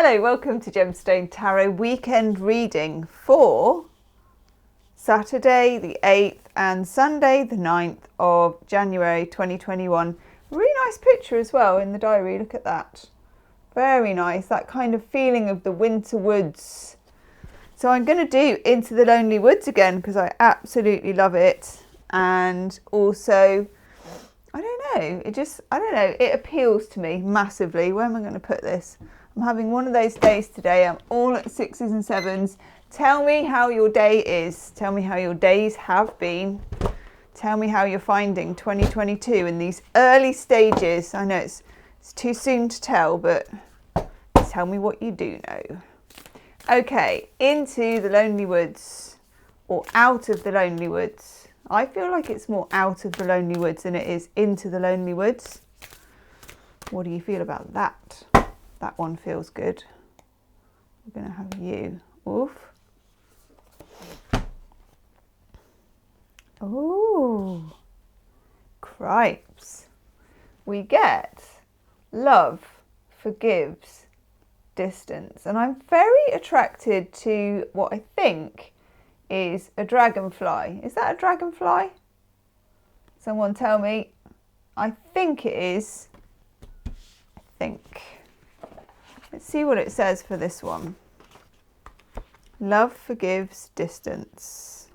Hello, welcome to Gemstone Tarot weekend reading for Saturday the 8th and Sunday the 9th of January 2021. Really nice picture as well in the diary, look at that. Very nice, that kind of feeling of the winter woods. So I'm going to do Into the Lonely Woods again because I absolutely love it. And also, I don't know, it appeals to me massively. Where am I going to put this? I'm having one of those days today. I'm all at 6s and 7s. Tell me how your day is. Tell me how your days have been. Tell me how you're finding 2022 in these early stages. I know it's too soon to tell, but tell me what you do know. Okay, Into the Lonely Woods, or Out of the Lonely Woods. I feel like it's more Out of the Lonely Woods than it is Into the Lonely Woods. What do you feel about that? That one feels good. We're going to have you. Oof. Ooh. Cripes. We get love forgives distance. And I'm very attracted to what I think is a dragonfly. Is that a dragonfly? Someone tell me. I think it is. I think. Let's see what it says for this one. Love forgives distance.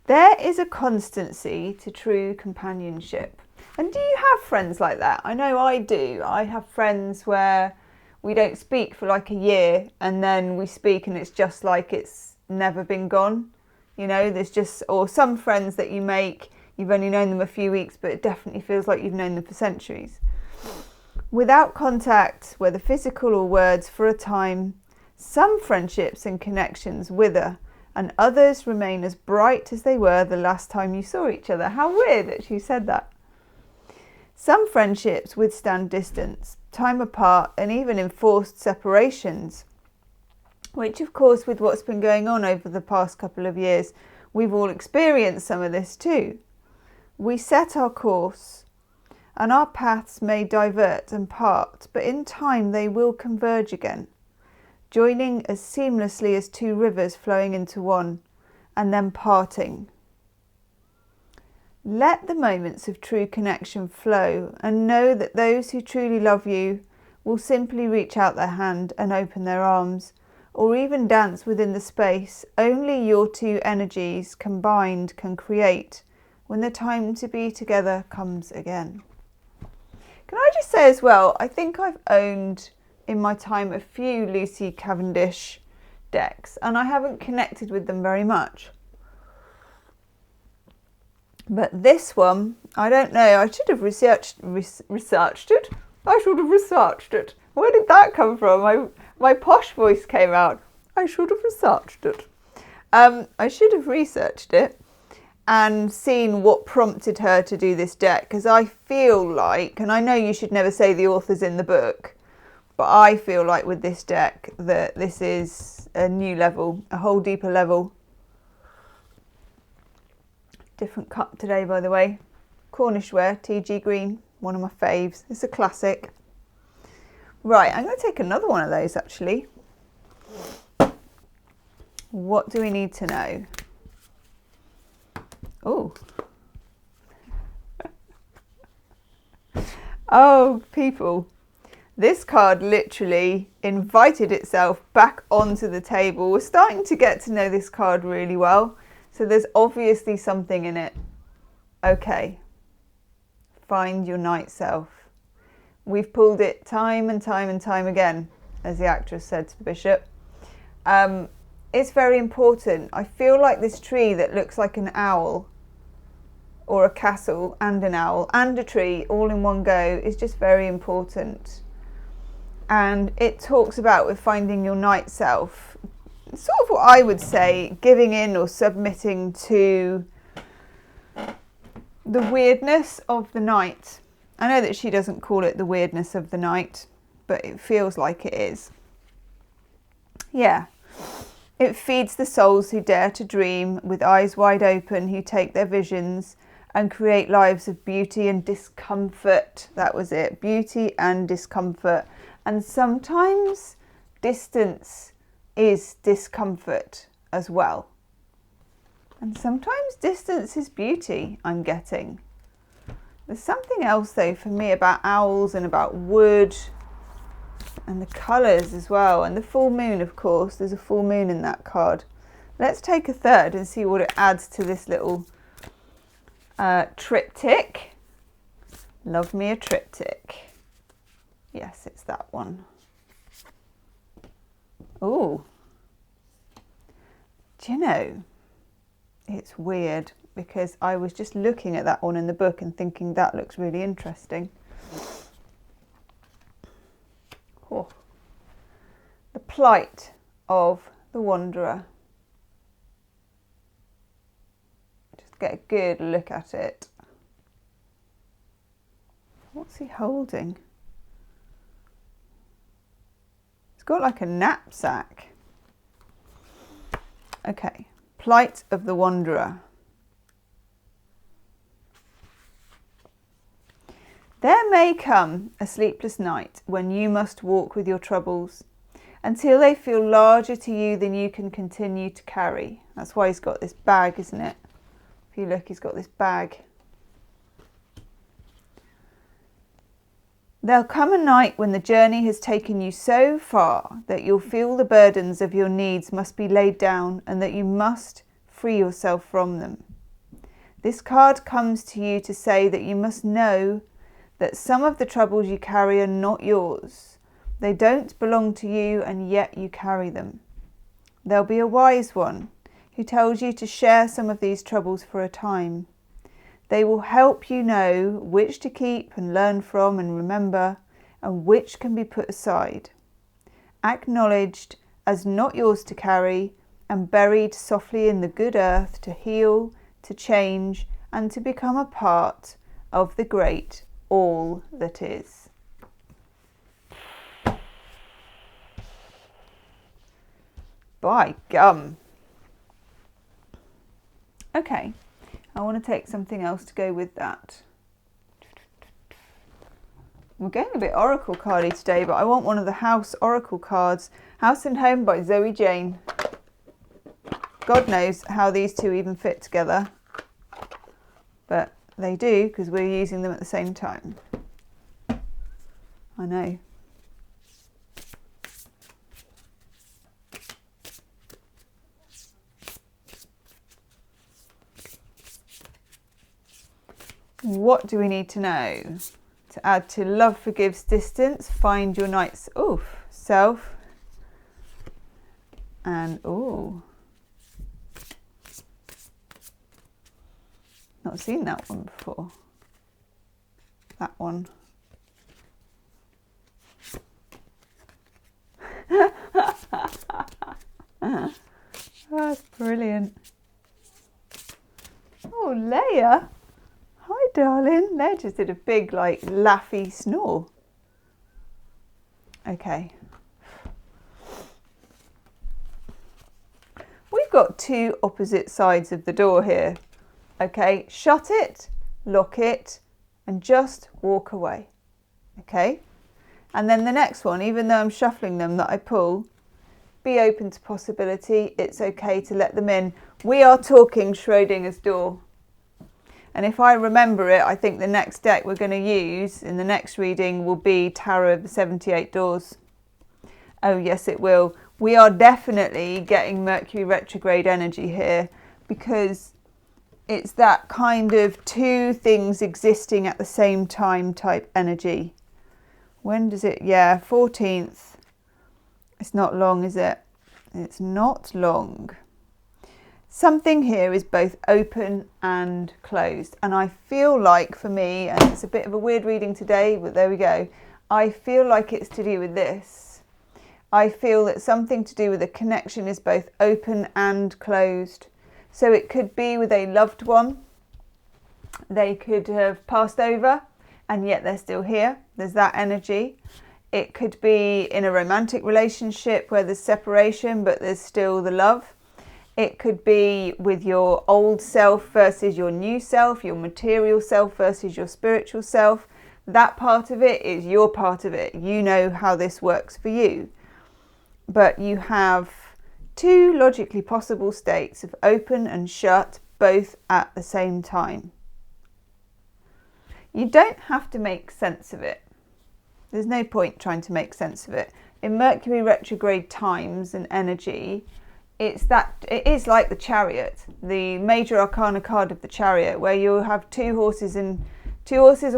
There is a constancy to true companionship. And do you have friends like that? I know I do. I have friends where we don't speak for like a year and then we speak and it's just like it's never been gone. You know, there's just, or some friends that you make, you've only known them a few weeks, but it definitely feels like you've known them for centuries. Without contact, whether physical or words, for a time, some friendships and connections wither and others remain as bright as they were the last time you saw each other. How weird that she said that. Some friendships withstand distance, time apart, and even enforced separations, which of course with what's been going on over the past couple of years, we've all experienced some of this too. We set our course and our paths may divert and part, but in time they will converge again, joining as seamlessly as two rivers flowing into one and then parting. Let the moments of true connection flow and know that those who truly love you will simply reach out their hand and open their arms, or even dance within the space only your two energies combined can create when the time to be together comes again. Can I just say as well, I think I've owned in my time a few Lucy Cavendish decks and I haven't connected with them very much. But this one, I don't know, I should have researched it. I should have researched it. Where did that come from? My posh voice came out. I should have researched it. I should have researched it and seen what prompted her to do this deck, because I feel like, and I know you should never say the author's in the book, but I feel like with this deck that this is a new level, a whole deeper level. Different cup today, by the way. Cornish ware, TG green, one of my faves. It's a classic. Right, I'm going to take another one of those actually. What do we need to know? Oh. Oh, people. This card literally invited itself back onto the table. We're starting to get to know this card really well. So there's obviously something in it. Okay. Find your night self. We've pulled it time and time and time again, as the actress said to the bishop. It's very important. I feel like this tree that looks like an owl or a castle and an owl and a tree all in one go is just very important. And it talks about with finding your night self, sort of what I would say, giving in or submitting to the weirdness of the night. I know that she doesn't call it the weirdness of the night, but it feels like it is. Yeah. It feeds the souls who dare to dream, with eyes wide open, who take their visions and create lives of beauty and discomfort. That was it, beauty and discomfort. And sometimes distance is discomfort as well. And sometimes distance is beauty, I'm getting. There's something else though for me about owls and about wood and the colours as well. And the full moon, of course, there's a full moon in that card. Let's take a third and see what it adds to this little triptych. Love me a triptych. Yes, it's that one. Oh, do you know, it's weird because I was just looking at that one in the book and thinking that looks really interesting. Oh. The plight of the wanderer. Just get a good look at it. What's he holding? It's got like a knapsack. Okay, plight of the wanderer. There may come a sleepless night when you must walk with your troubles until they feel larger to you than you can continue to carry. That's why he's got this bag, isn't it? If you look, he's got this bag. There'll come a night when the journey has taken you so far that you'll feel the burdens of your needs must be laid down and that you must free yourself from them. This card comes to you to say that you must know that some of the troubles you carry are not yours. They don't belong to you, and yet you carry them. There'll be a wise one who tells you to share some of these troubles for a time. They will help you know which to keep and learn from and remember, and which can be put aside, acknowledged as not yours to carry, and buried softly in the good earth to heal, to change, and to become a part of the great all that is. By gum. Okay, I want to take something else to go with that. We're going a bit oracle cardy today, but I want one of the house oracle cards. House and Home by Zoe Jane. God knows how these two even fit together, but they do because we're using them at the same time. I know. What do we need to know? To add to love forgives distance, find your night's self. And not seen that one before. That one. That's brilliant. Oh, Leia. Hi, darling. Leia just did a big, like, laughy snore. Okay. We've got two opposite sides of the door here. Okay, shut it, lock it, and just walk away. Okay, and then the next one, even though I'm shuffling them that I pull, be open to possibility. It's okay to let them in. We are talking Schrodinger's door. And if I remember it, I think the next deck we're going to use in the next reading will be Tarot of the 78 Doors. Oh yes, it will. We are definitely getting Mercury retrograde energy here because it's that kind of two things existing at the same time type energy. When does it? Yeah, 14th. It's not long, is it? It's not long. Something here is both open and closed. And I feel like for me, and it's a bit of a weird reading today, but there we go. I feel like it's to do with this. I feel that something to do with the connection is both open and closed. So it could be with a loved one. They could have passed over and yet they're still here. There's that energy. It could be in a romantic relationship where there's separation but there's still the love. It could be with your old self versus your new self, your material self versus your spiritual self. That part of it is your part of it. You know how this works for you. But you have two logically possible states of open and shut, both at the same time. You don't have to make sense of it. There's no point trying to make sense of it. In Mercury retrograde times and energy, it is like the Chariot, the major arcana card of the Chariot, where you have two horses and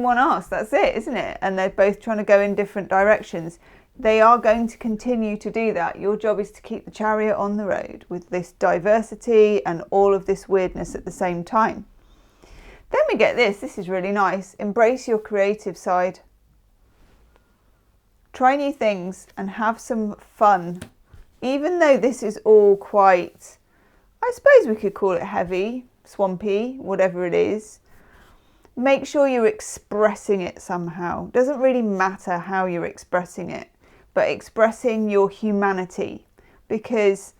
one ass. That's it, isn't it? And they're both trying to go in different directions. They are going to continue to do that. Your job is to keep the Chariot on the road with this diversity and all of this weirdness at the same time. Then we get this. This is really nice. Embrace your creative side. Try new things and have some fun. Even though this is all quite, I suppose we could call it heavy, swampy, whatever it is. Make sure you're expressing it somehow. Doesn't really matter how you're expressing it, but expressing your humanity, because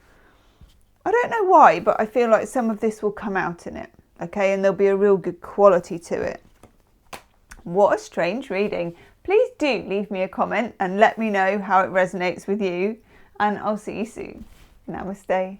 I don't know why, but I feel like some of this will come out in it, okay? And there'll be a real good quality to it. What a strange reading. Please do leave me a comment and let me know how it resonates with you, and I'll see you soon. Namaste.